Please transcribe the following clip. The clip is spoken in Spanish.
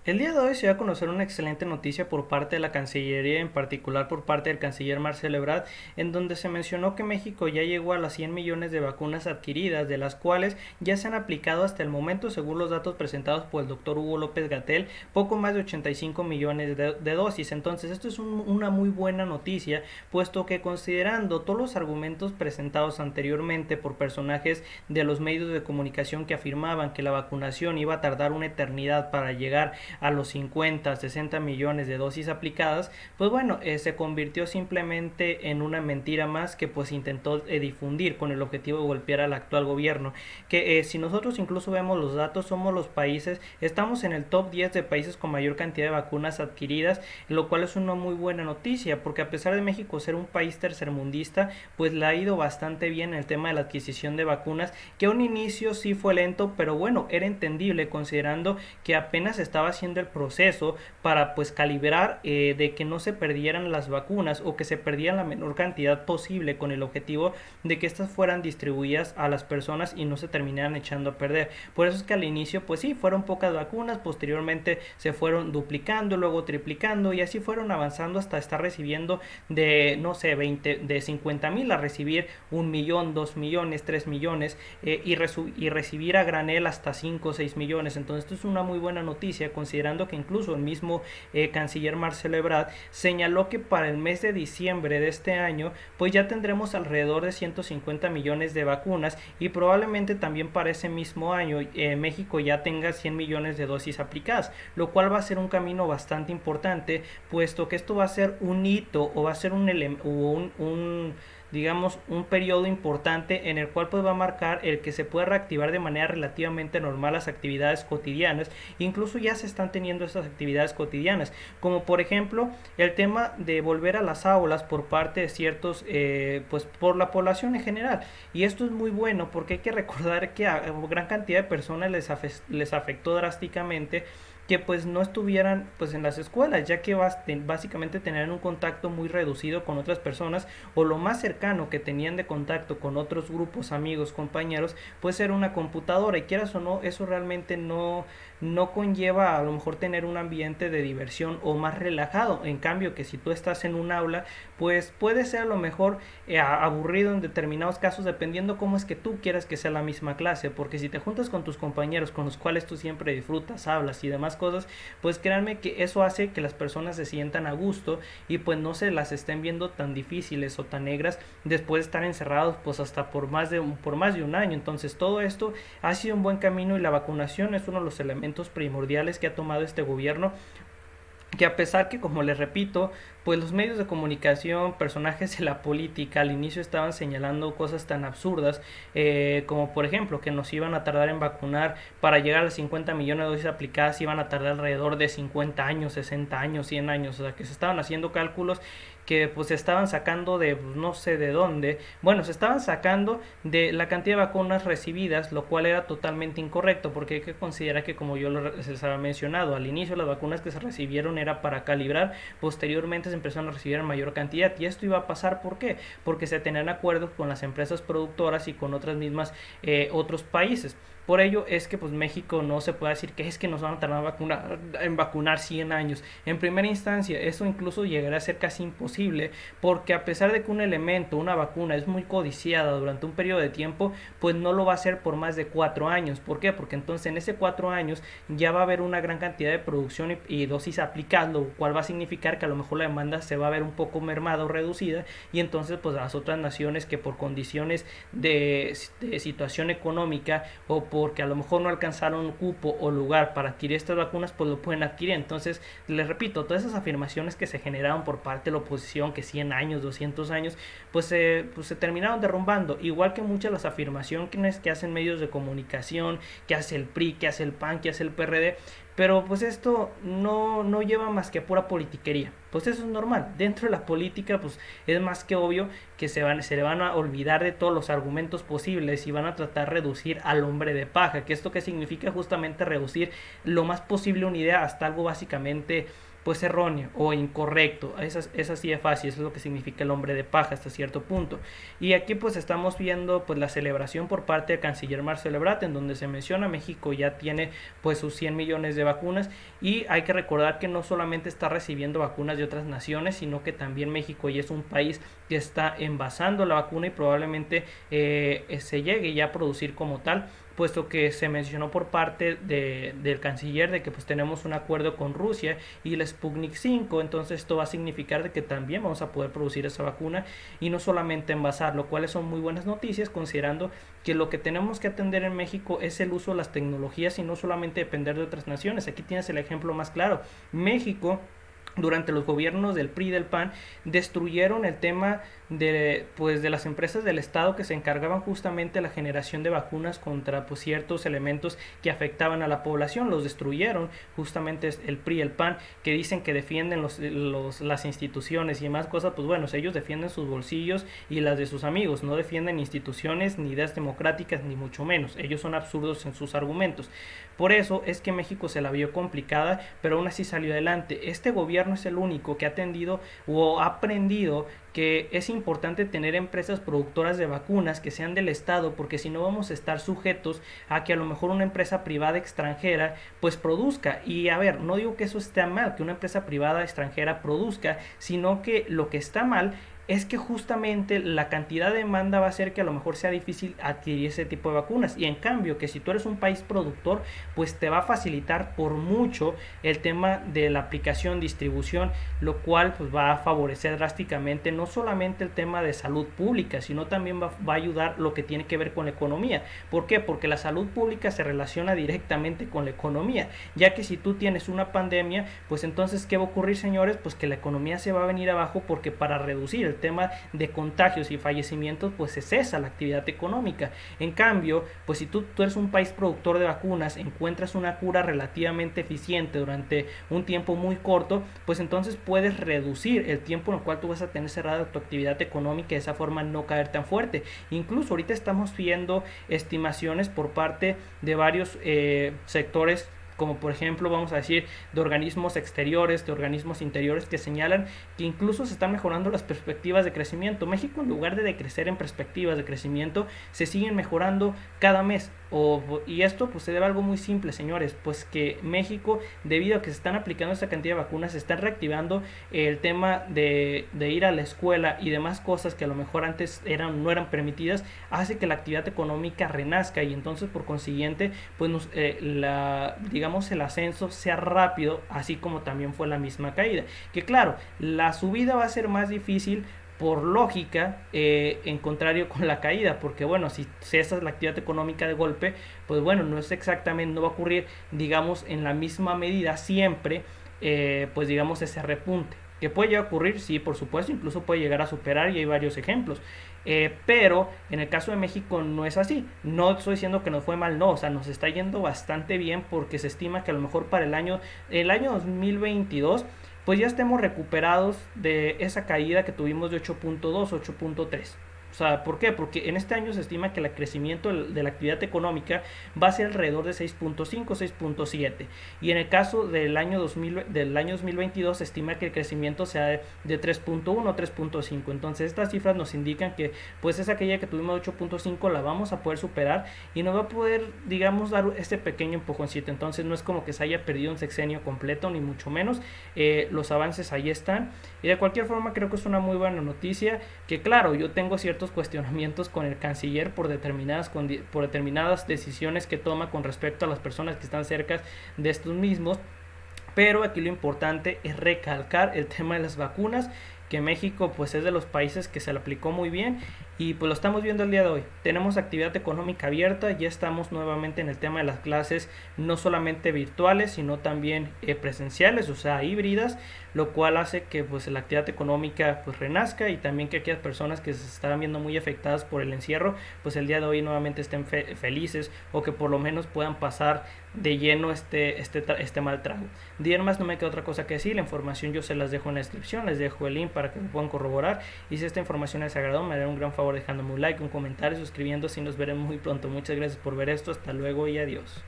El día de hoy se va a conocer una excelente noticia por parte de la Cancillería, en particular por parte del canciller Marcelo Ebrard, en donde se mencionó que México ya llegó a las 100 millones de vacunas adquiridas, de las cuales ya se han aplicado hasta el momento, según los datos presentados por el doctor Hugo López Gatell, poco más de 85 millones de dosis. Entonces, esto es una muy buena noticia, puesto que considerando todos los argumentos presentados anteriormente por personajes de los medios de comunicación que afirmaban que la vacunación iba a tardar una eternidad para llegar a los 50, 60 millones de dosis aplicadas, pues bueno, se convirtió simplemente en una mentira más que pues intentó difundir con el objetivo de golpear al actual gobierno. Que si nosotros incluso vemos los datos, somos los países, estamos en el top 10 de países con mayor cantidad de vacunas adquiridas, lo cual es una muy buena noticia, porque a pesar de México ser un país tercermundista, pues le ha ido bastante bien el tema de la adquisición de vacunas, que a un inicio sí fue lento, pero bueno, era entendible considerando que apenas estaba haciendo el proceso para pues calibrar de que no se perdieran las vacunas o que se perdieran la menor cantidad posible con el objetivo de que estas fueran distribuidas a las personas y no se terminaran echando a perder. Por eso es que al inicio pues sí, fueron pocas vacunas, posteriormente se fueron duplicando, luego triplicando y así fueron avanzando hasta estar recibiendo de no sé, 20, de 50,000 a recibir 1 millón, 2 millones, 3 millones y recibir a granel hasta 5 o 6 millones. Entonces esto es una muy buena noticia, considerando que incluso el mismo canciller Marcelo Ebrard señaló que para el mes de diciembre de este año pues ya tendremos alrededor de 150 millones de vacunas y probablemente también para ese mismo año México ya tenga 100 millones de dosis aplicadas, lo cual va a ser un camino bastante importante, puesto que esto va a ser un hito o va a ser un digamos un periodo importante en el cual pues va a marcar el que se pueda reactivar de manera relativamente normal las actividades cotidianas. Incluso ya se están teniendo estas actividades cotidianas, como por ejemplo el tema de volver a las aulas por parte de ciertos pues por la población en general, y esto es muy bueno porque hay que recordar que a gran cantidad de personas les afectó drásticamente que pues no estuvieran pues en las escuelas, ya que básicamente tenían un contacto muy reducido con otras personas, o lo más cercano que tenían de contacto con otros grupos, amigos, compañeros, pues era una computadora, y quieras o no, eso realmente no conlleva a lo mejor tener un ambiente de diversión o más relajado. En cambio, que si tú estás en un aula, pues puede ser a lo mejor aburrido en determinados casos, dependiendo cómo es que tú quieras que sea la misma clase, porque si te juntas con tus compañeros con los cuales tú siempre disfrutas, hablas y demás cosas, pues créanme que eso hace que las personas se sientan a gusto y pues no se las estén viendo tan difíciles o tan negras después de estar encerrados pues hasta por más de un año. Entonces todo esto ha sido un buen camino, y la vacunación es uno de los elementos primordiales que ha tomado este gobierno, que a pesar que, como les repito, pues los medios de comunicación, personajes de la política al inicio estaban señalando cosas tan absurdas como por ejemplo que nos iban a tardar en vacunar para llegar a las 50 millones de dosis aplicadas, iban a tardar alrededor de 50 años, 60 años, 100 años, o sea que se estaban haciendo cálculos que pues se estaban sacando de pues, no sé de dónde. Bueno, se estaban sacando de la cantidad de vacunas recibidas, lo cual era totalmente incorrecto, porque hay que considerar que, como yo les había mencionado al inicio, las vacunas que se recibieron era para calibrar, posteriormente se empezaron a recibir en mayor cantidad, y esto iba a pasar, ¿por qué? Porque se tenían acuerdos con las empresas productoras y con otras mismas otros países. Por ello es que pues México no se puede decir que es que nos van a tardar en vacunar 100 años. En primera instancia, eso incluso llegará a ser casi imposible, porque a pesar de que un elemento, una vacuna, es muy codiciada durante un periodo de tiempo, pues no lo va a hacer por más de 4 años. ¿Por qué? Porque entonces en ese 4 años ya va a haber una gran cantidad de producción y dosis aplicadas, lo cual va a significar que a lo mejor la demanda se va a ver un poco mermada o reducida, y entonces pues las otras naciones que por condiciones de situación económica o porque a lo mejor no alcanzaron cupo o lugar para adquirir estas vacunas, pues lo pueden adquirir. Entonces, les repito, todas esas afirmaciones que se generaron por parte de la oposición, que 100 años, 200 años, pues se terminaron derrumbando. Igual que muchas de las afirmaciones que hacen medios de comunicación, que hace el PRI, que hace el PAN, que hace el PRD, pero pues esto no lleva más que a pura politiquería. Pues eso es normal. Dentro de la política, pues es más que obvio que se le van a olvidar de todos los argumentos posibles y van a tratar de reducir al hombre de paja. Que esto que significa justamente reducir lo más posible una idea hasta algo básicamente pues erróneo o incorrecto. Es así de fácil, eso es lo que significa el hombre de paja hasta cierto punto. Y aquí pues estamos viendo pues la celebración por parte del canciller Marcelo Ebrard, en donde se menciona México ya tiene pues sus 100 millones de vacunas, y hay que recordar que no solamente está recibiendo vacunas de otras naciones, sino que también México ya es un país que está envasando la vacuna y probablemente se llegue ya a producir como tal, puesto que se mencionó por parte del canciller de que pues tenemos un acuerdo con Rusia y el Sputnik 5, entonces esto va a significar de que también vamos a poder producir esa vacuna y no solamente envasar, lo cual son muy buenas noticias considerando que lo que tenemos que atender en México es el uso de las tecnologías y no solamente depender de otras naciones. Aquí tienes el ejemplo más claro. México, durante los gobiernos del PRI y del PAN, destruyeron el tema de las empresas del Estado que se encargaban justamente de la generación de vacunas contra pues, ciertos elementos que afectaban a la población. Los destruyeron justamente el PRI y el PAN, que dicen que defienden las instituciones y demás cosas. Pues bueno, ellos defienden sus bolsillos y las de sus amigos, no defienden instituciones ni ideas democráticas, ni mucho menos. Ellos son absurdos en sus argumentos. Por eso es que México se la vio complicada, pero aún así salió adelante. Este gobierno es el único que ha atendido o ha aprendido que es importante tener empresas productoras de vacunas que sean del Estado, porque si no vamos a estar sujetos a que a lo mejor una empresa privada extranjera pues produzca. Y a ver, no digo que eso esté mal, que una empresa privada extranjera produzca, sino que lo que está mal es que justamente la cantidad de demanda va a hacer que a lo mejor sea difícil adquirir ese tipo de vacunas, y en cambio que si tú eres un país productor pues te va a facilitar por mucho el tema de la aplicación, distribución, lo cual pues va a favorecer drásticamente no solamente el tema de salud pública, sino también va a ayudar lo que tiene que ver con la economía. ¿Por qué? Porque la salud pública se relaciona directamente con la economía, ya que si tú tienes una pandemia, pues entonces ¿qué va a ocurrir, señores? Pues que la economía se va a venir abajo, porque para reducir el tema de contagios y fallecimientos pues se cesa la actividad económica. En cambio, pues si tú eres un país productor de vacunas, encuentras una cura relativamente eficiente durante un tiempo muy corto, pues entonces puedes reducir el tiempo en el cual tú vas a tener cerrada tu actividad económica y de esa forma no caer tan fuerte. Incluso ahorita estamos viendo estimaciones por parte de varios sectores, como por ejemplo vamos a decir de organismos exteriores, de organismos interiores, que señalan que incluso se están mejorando las perspectivas de crecimiento. México, en lugar de decrecer en perspectivas de crecimiento, se siguen mejorando cada mes. Y esto pues se debe a algo muy simple, señores, pues que México, debido a que se están aplicando esta cantidad de vacunas, se está reactivando el tema de ir a la escuela y demás cosas que a lo mejor antes no eran permitidas, hace que la actividad económica renazca, y entonces por consiguiente pues digamos el ascenso sea rápido, así como también fue la misma caída. Que claro, la subida va a ser más difícil por lógica, en contrario con la caída, porque bueno, si cesas la actividad económica de golpe, pues bueno, no va a ocurrir, digamos, en la misma medida siempre, pues digamos, ese repunte. ¿Que puede llegar a ocurrir? Sí, por supuesto, incluso puede llegar a superar, y hay varios ejemplos. Pero en el caso de México no es así. No estoy diciendo que nos fue mal, no, o sea, nos está yendo bastante bien, porque se estima que a lo mejor para el año 2022 pues ya estemos recuperados de esa caída que tuvimos de 8.2, 8.3. O sea, ¿por qué? Porque en este año se estima que el crecimiento de la actividad económica va a ser alrededor de 6.5, 6.7. Y en el caso del año 2022 se estima que el crecimiento sea de 3.1, 3.5. Entonces estas cifras nos indican que pues esa caída que tuvimos de 8.5 la vamos a poder superar y nos va a poder, digamos, dar este pequeño empujoncito. Entonces no es como que se haya perdido un sexenio completo, ni mucho menos. Los avances ahí están. Y de cualquier forma creo que es una muy buena noticia, que claro, yo tengo ciertos cuestionamientos con el canciller por determinadas decisiones que toma con respecto a las personas que están cerca de estos mismos, pero aquí lo importante es recalcar el tema de las vacunas, que México pues es de los países que se le aplicó muy bien, y pues lo estamos viendo el día de hoy. Tenemos actividad económica abierta, ya estamos nuevamente en el tema de las clases, no solamente virtuales, sino también presenciales, o sea, híbridas, lo cual hace que pues la actividad económica pues renazca, y también que aquellas personas que se estaban viendo muy afectadas por el encierro, pues el día de hoy nuevamente estén felices, o que por lo menos puedan pasar de lleno este mal trago. De más no me queda otra cosa que decir. La información yo se las dejo en la descripción, les dejo el link para que lo puedan corroborar, y si esta información les agradó me harán un gran favor dejándome un like, un comentario, suscribiéndose, y nos veremos muy pronto. Muchas gracias por ver esto, hasta luego y adiós.